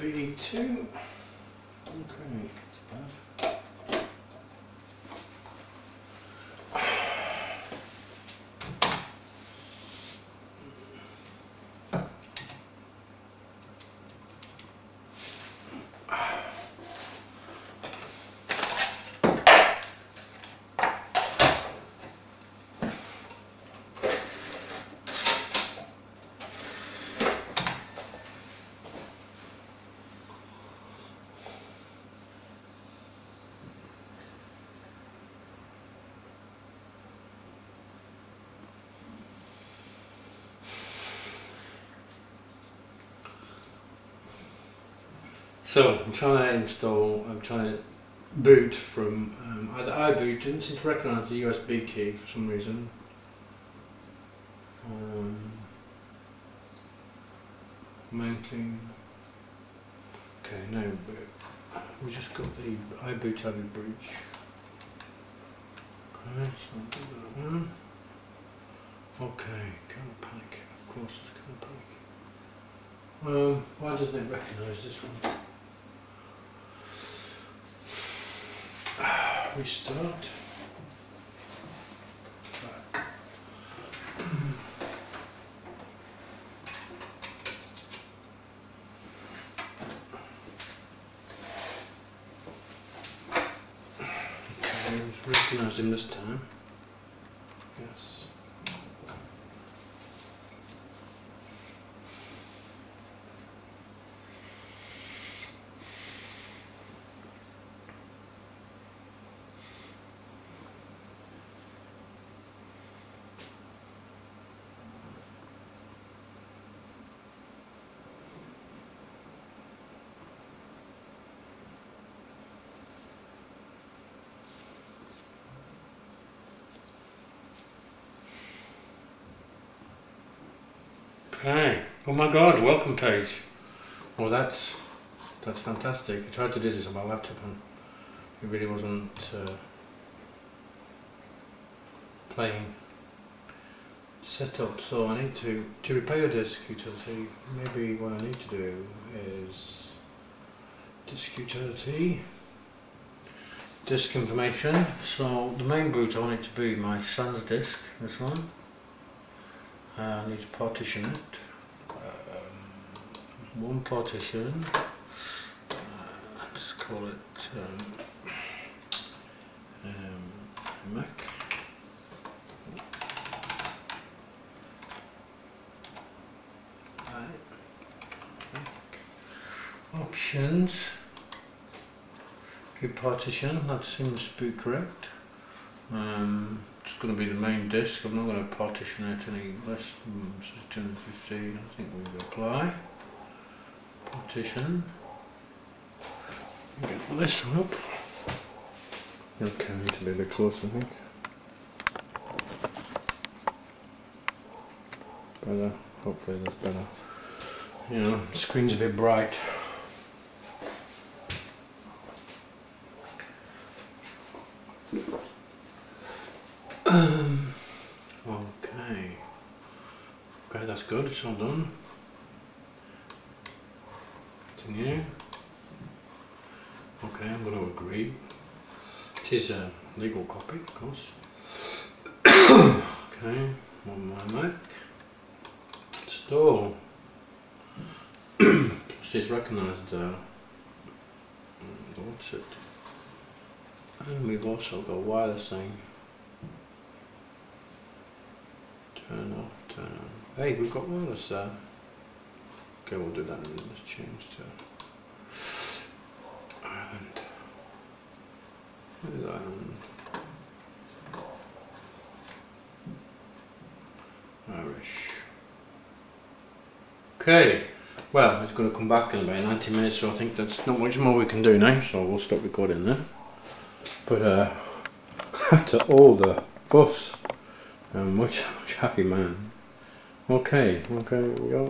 PA8. Okay, that's bad. So I'm trying to boot from either iBoot. Didn't seem to recognise the USB key for some reason. Mounting. Okay, no, we just got the iBoot out of bridge. Okay, so I'll do that one. Okay, can't panic. Of course, it's can't panic. Why doesn't it recognise this one? Restart. Okay, let's recognise him this time. Yes. Okay. Oh my God! Welcome page. Oh, that's fantastic. I tried to do this on my laptop and it really wasn't playing setup. So I need to repair your disk utility. Maybe what I need to do is disk utility, disk information. So the main boot I want it to be my son's disk. This one. I need to partition it. One partition. Let's call it Mac. Options. Good partition. That seems to be correct. It's going to be the main disk. I'm not going to partition it any less than 250. I think we'll apply. Partition. Get this one up. Okay, need to be a bit closer, I think. Better. Hopefully that's better. You know, the screen's a bit bright. Okay, that's good, it's all done. Continue. Okay, I'm going to agree. It is a legal copy, of course. Okay, on my Mac. Install. She's recognised the what's it? And we've also got wireless thing. Turn off, turn on. Hey, we've got wireless there. Okay, we'll do that and then let's change to Ireland. Where's Ireland? Irish. Okay, well, it's going to come back in about 90 minutes, so I think that's not much more we can do now, so we'll stop recording there. But after all the fuss, much happy man. Okay, we go.